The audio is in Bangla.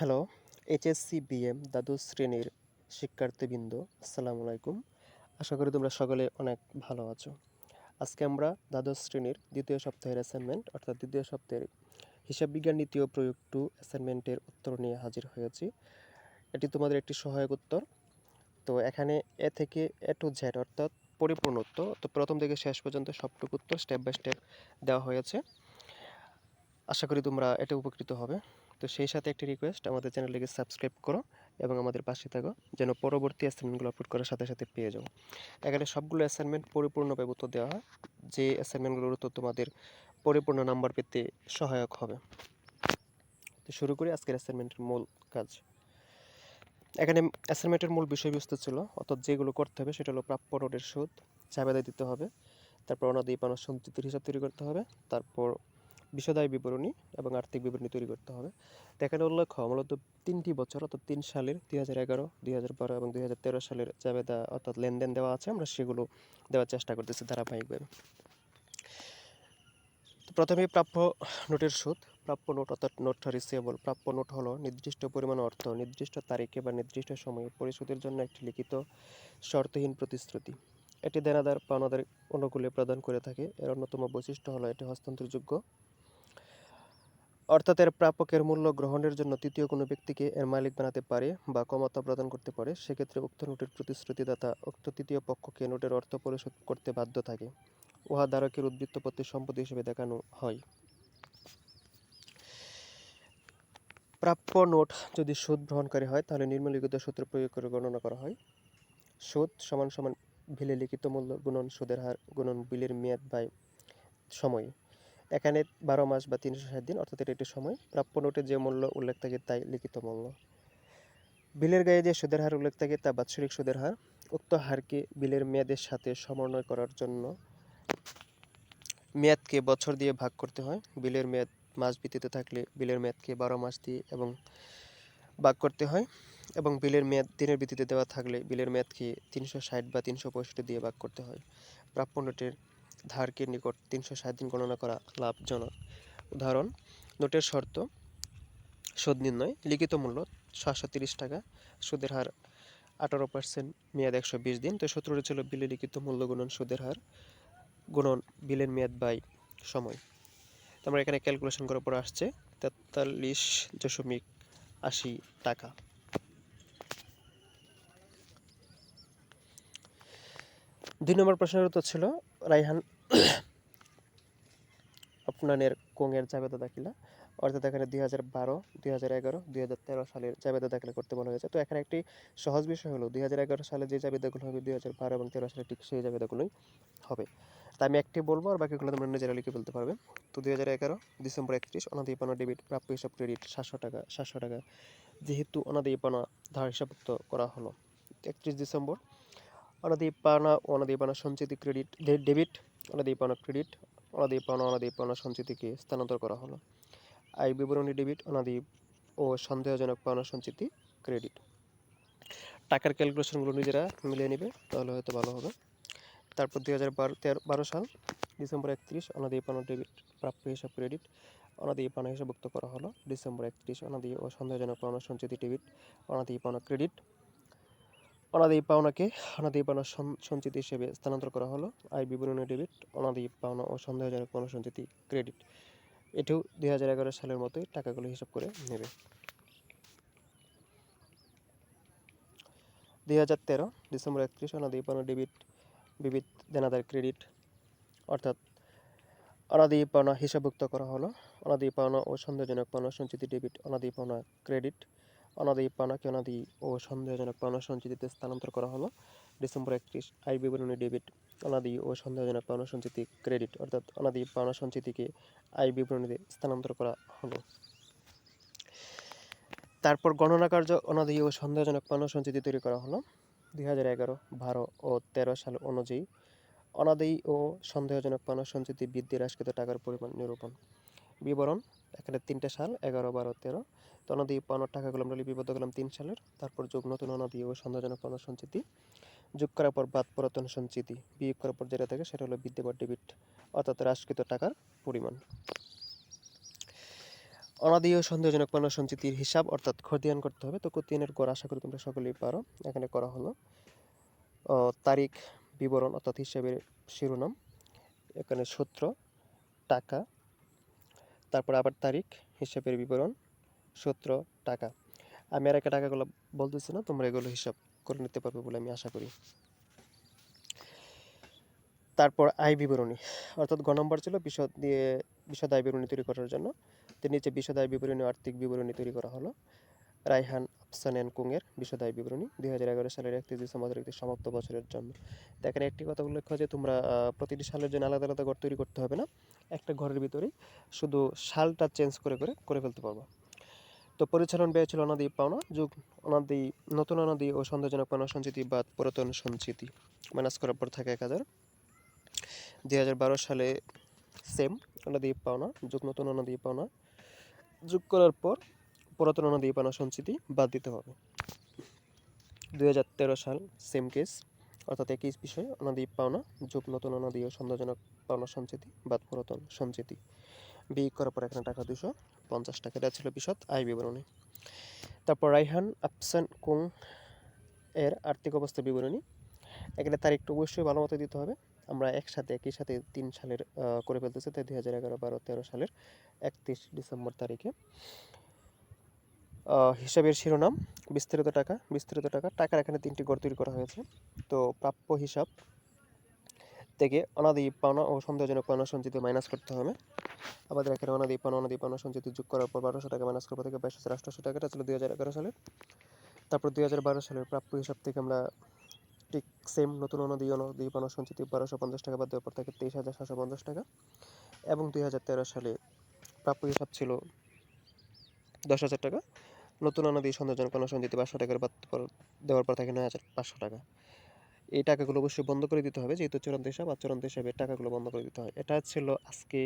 হ্যালো, HSC BM দ্বাদশ শ্রেণীর শিক্ষার্থীবৃন্দ, আসসালামু আলাইকুম। আশা করি তোমরা সকলে অনেক ভালো আছো। আজকে আমরা দ্বাদশ শ্রেণীর দ্বিতীয় সপ্তাহের অ্যাসাইনমেন্ট অর্থাৎ দ্বিতীয় সপ্তাহের হিসাব বিজ্ঞান নীতি ও প্রয়োগ 2 অ্যাসাইনমেন্টের উত্তর নিয়ে হাজির হয়েছি। এটি তোমাদের একটি সহায়ক উত্তর। তো এখানে এ থেকে এ টু জেড অর্থাৎ পরিপূর্ণ উত্তর, তো প্রথম থেকে শেষ পর্যন্ত সবটুকু উত্তর স্টেপ বাই স্টেপ দেওয়া হয়েছে। আশা করি তোমরা এতে উপকৃত হবে। তো সেই সাথে একটি রিকোয়েস্ট, আমাদের চ্যানেলটিকে সাবস্ক্রাইব করো এবং আমাদের পাশে থাকো যেন পরবর্তী অ্যাসাইনমেন্টগুলো আপলোড করার সাথে সাথে পেয়ে যাও। এখানে সবগুলো অ্যাসাইনমেন্ট পরিপূর্ণভাবে উত্তর দেওয়া হয়, যে অ্যাসাইনমেন্টগুলোর উত্তর তোমাদের পরিপূর্ণ নাম্বার পেতে সহায়ক হবে। তো শুরু করি আজকের অ্যাসাইনমেন্টের মূল কাজ। এখানে অ্যাসাইনমেন্টের মূল বিষয়বস্তু ছিল, অর্থাৎ যেগুলো করতে হবে সেটা হলো প্রাপ্য নোটের সুদ চাঁদায় দিতে হবে, তারপর অনাদায়ী পাওনা সঞ্চিতির হিসাব তৈরি করতে হবে, তারপর বিশদায় বিবরণী এবং আর্থিক বিবরণী তৈরি করতে হবে। তো এখানে উল্লেখ্য মূলত 3টি বছর অর্থাৎ 3 সালের 2011, 2012 এবং 2013 সালের জাবেদা অর্থাৎ লেনদেন দেওয়া আছে, আমরা সেগুলো দেওয়ার চেষ্টা করতেছি ধারাবাহিকভাবে। তো প্রথমেই প্রাপ্য নোটের সুদ। প্রাপ্য নোট অর্থাৎ নোট রিসিভেবল। প্রাপ্য নোট হলো নির্দিষ্ট পরিমাণ অর্থ নির্দিষ্ট তারিখে বা নির্দিষ্ট সময়ে পরিশোধের জন্য একটি লিখিত শর্তহীন প্রতিশ্রুতি। এটি দেনাদার পাওনাদার অনুকূলে প্রদান করে থাকে। এর অন্যতম বৈশিষ্ট্য হলো এটি হস্তান্তরযোগ্য, অর্থাৎ এর প্রাপকের মূল্য গ্রহণের জন্য তৃতীয় কোনো ব্যক্তিকে এর মালিক বানাতে পারে বা ক্ষমতা প্রদান করতে পারে। সেক্ষেত্রে উক্ত নোটের প্রতিশ্রুতিদাতা উক্ত তৃতীয় পক্ষকে নোটের অর্থ পরিশোধ করতে বাধ্য থাকে। উহা ধারকের উদ্বৃত্ত পত্রের সম্পত্তি হিসেবে দেখানো হয়। প্রাপ্য নোট যদি সুদ গ্রহণকারী হয় তাহলে নিম্নলিখিত সূত্র প্রয়োগ করে গণনা করা হয়। সুদ সমান সমান বিলে লিখিত মূল্য গুণন সুদের হার গুণন বিলের মেয়াদ বাই সময়। এখানে 12 মাস বা 360 দিন অর্থাৎ এটা একটি সময়। প্রাপ্য নোটে যে মূল্য উল্লেখ থাকে তাই লিখিত মূল্য। বিলের গায়ে যে সুদের হার উল্লেখ থাকে তা বাৎসরিক সুদের হার। উক্ত হারকে বিলের মেয়াদের সাথে সমন্বয় করার জন্য মেয়াদকে বছর দিয়ে ভাগ করতে হয়। বিলের মেয়াদ মাস ভিত্তিতে থাকলে বিলের মেয়াদকে 12 মাস দিয়ে এবং ভাগ করতে হয়, এবং বিলের মেয়াদ দিনের ভিত্তিতে দেওয়া থাকলে বিলের মেয়াদকে 360 বা 365 দিয়ে ভাগ করতে হয়। প্রাপ্য নোটের ধারকের নিকট 360 দিন গণনা করা লাভজনক। উদাহরণ: নোটের শর্ত: সুদ নির্ণয়। লিখিত মূল্য 730 টাকা, সুদের হার 18%, মেয়াদ 120 দিন। তো সূত্রটি ছিল বিলে লিখিত মূল্য গুণন সুদের হার গুণন বিলের মেয়াদ বাই সময়। তো আমরা এখানে ক্যালকুলেশন করার পর আসছে 43.80 টাকা। 2 নম্বর প্রশ্নের উত্তর ছিল রায়হান আপনানের কোঙের জাবেদা দাখিলা, অর্থাৎ এখানে 2012, 2011, 2013 সালের জাবেদা দাখিলা করতে বলা হয়েছে। তো এখানে একটি সহজ বিষয় হলো 2011 সালে যে জাবেদাগুলো হবে 2012 এবং 13 সালে ঠিক সেই জাবেদাগুলোই হবে। তা আমি একটি বলবো আর বাকিগুলো তোমরা নিজেরা লিখে ফেলতে পারবে। তো 2011 ডিসেম্বর 31 অনাদায়ী পাওনা ডেবিট প্রাপ্য হিসাব ক্রেডিট 700 টাকা, যেহেতু অনাদায়ী পাওনা ধার হিসাবভুক্ত করা হলো। 31 ডিসেম্বর অনাদায়ী পাওনা ও অনাদায়ী পাওনা সঞ্চিতি ক্রেডিট ডেবিট, অনাদায়ী পাওনা ক্রেডিট, অনাদায়ী পাওনা সঞ্চিতিকে স্থানান্তর করা হলো। আয় বিবরণী ডেবিট, অনাদায়ী ও সন্দেহজনক পাওনা সঞ্চিতি ক্রেডিট। টাকার ক্যালকুলেশনগুলো নিজেরা মিলিয়ে নেবে, তাহলে হয়তো ভালো হবে। তারপর 2012 সাল ডিসেম্বর 31 অনাদায়ী পাওনা ডেবিট প্রাপ্য হিসাব ক্রেডিট, অনাদায়ী পাওনা হিসাবভুক্ত করা হলো। ডিসেম্বর 31 অনাদায়ী ও সন্দেহজনক পাওনা সঞ্চিতি ডেবিট, অনাদায়ী পাওনা ক্রেডিট, অনাদায়ী পাওনাকে অনাদায়ী পাওনা সঞ্চিতি হিসেবে স্থানান্তর করা হলো। আয় বিবরণী ডেবিট, অনাদায়ী পাওনা ও সন্দেহজনক পাওনা সঞ্চিতি ক্রেডিট। এটিও 2011 সালের মতোই টাকাগুলো হিসাব করে নেবে। 2013 ডিসেম্বর 31 অনাদায়ী পাওনা ডেবিট বিবিধ দেনাদার ক্রেডিট, অর্থাৎ অনাদায়ী পাওনা হিসাবভুক্ত করা হলো। অনাদায়ী পাওনা ও সন্দেহজনক পাওনা সঞ্চিতি ডেবিট, অনাদায়ী পাওনা ক্রেডিট, অনাদায়ী পাওনাকে অনাদায়ী ও সন্দেহজনক পাওনা সঞ্চিতিতে স্থানান্তর করা হলো। ডিসেম্বর 31 আয় বিবরণী ডেবিট, অনাদায়ী ও সন্দেহজনক পাওনা সঞ্চিতি ক্রেডিট, অর্থাৎ অনাদায়ী পাওনা সঞ্চিতিকে আয় বিবরণীতে স্থানান্তর করা হলো। তারপর গণনা কার্য অনাদায়ী ও সন্দেহজনক পাওনা সঞ্চিতি তৈরি করা হলো। 2011, 12 ও 13 সাল অনুযায়ী অনাদায়ী ও সন্দেহজনক পাওনা সঞ্চিতি বৃদ্ধি হ্রাসকৃত টাকার পরিমাণ নিরূপণ। বিবরণ: এখানে 3টে সাল 11, 12, 13। তো অনাদায়ী পাওনার টাকাগুলো আমরা লিপিবদ্ধ করলাম 3 সালের, তারপর যোগ নতুন অনাদায়ী ও সন্দেহজনক পাওনা সঞ্চিতি, যোগ করার পর বাদ পুরাতন সঞ্চিতি, বিয়োগ করার পর যেটা থাকে সেটা হলো বৃদ্ধি বা ডেবিট, অর্থাৎ হ্রাসকৃত টাকার পরিমাণ। অনাদি ও সন্দেহজনক পণ্য সঞ্চিতির হিসাব অর্থাৎ খতিয়ান করতে হবে। তো খতিয়ানের গড় আশা করি তোমরা সকলেই পারো। এখানে করা হলো তারিখ, বিবরণ অর্থাৎ হিসাবের শিরোনাম, এখানে সূত্র, টাকা, তারপর আবার তারিখ, হিসাবের বিবরণ, সূত্র, টাকা। আমি আর একে টাকাগুলো বলতেছি না, তোমরা এগুলো হিসাব করে নিতে পারবে বলে আমি আশা করি। তারপর আয় বিবরণী অর্থাৎ গ নম্বর ছিল বিশদ আয় বিবরণী তৈরি করার জন্য। তো নিচে বিশদ আয় বিবরণী ও আর্থিক বিবরণী তৈরি করা হলো। রায়হান আফসান অ্যান্ড কুংয়ের বিশদ আয় বিবরণী 2011 সালের 31 ডিসেম্বর একটি সমাপ্ত বছরের জন্য। তো এখানে একটি কথা উল্লেখ যে তোমরা প্রতিটি সালের জন্য আলাদা আলাদা ঘর তৈরি করতে হবে না, একটা ঘরের ভিতরেই শুধু সালটা চেঞ্জ করে করে করে ফেলতে পারবো। তো পরিচালন ব্যয় ছিল অনাদি পাওনা যোগ অনাদি নতুন অনাদি ও সন্দেহজনক পাওনা সঞ্চিতি বাদ পুরাতন সঞ্চিতি মাইনাস করার পর থাকে 1000। 2012 সালে সেম অনাদি পাওনা যোগ নতুন অনাদি পাওনা যোগ করার পর পুরাতন অনাদি পাওনা সঞ্চিতি বাদ দিতে হবে। 2013 সাল সেম কেস অর্থাৎ একই বিষয় অনাদি পাওনা যোগ নতুন অনাদি ও সন্দেহজনক পাওনা সঞ্চিতি বাদ পুরাতন সঞ্চিতি বিয়োগ করার পর এখানে টাকা 250 টাকা। এটা ছিল বিশদ আয় বিবরণী। তারপর রায়হান আফসান কুং এর আর্থিক অবস্থা বিবরণী। এখানে তারিখটা অবশ্যই ভালো মতো দিতে হবে। আমরা একই সাথে 3 সালের করে ফেলতেছি, তাই 2011, 12, 13 সালের 31 ডিসেম্বর তারিখে। হিসাবের শিরোনাম বিস্তারিত টাকার এখানে 3টি ঘর তৈরি করা হয়েছে। তো প্রাপ্য হিসাব থেকে অনাদি পাওনা ও সন্দেহজনক পাওনা সঞ্চিতি মাইনাস করতে হবে। আমাদের এখানে অনাদি পাওনা সঞ্চিতি যোগ করার পর 1200 টাকা মাইনাস করবো থেকে 22,800 টাকা। এটা ছিল 2011 সালের। তারপর 2012 সালের প্রাপ্য হিসাব থেকে আমরা ঠিক সেম নতুন অনাদি পাওনা সঞ্চিতি 1250 টাকা বাদ দেওয়ার পর থাকে 23,750 টাকা। এবং 2013 সালে প্রাপ্য হিসাব ছিল 10,000 টাকা। নতুন অনাদি সন্দেহজনক পাওনা সঞ্চিতি 500 টাকার বাদ দেওয়ার পর থাকে 9,500 টাকা। এই টাকাগুলো অবশ্যই বন্ধ করে দিতে হবে, যেহেতু চূড়ান্ত হিসাব, আর চূড়ান্ত হিসাবে টাকাগুলো বন্ধ করে দিতে হয়। এটা ছিল আজকে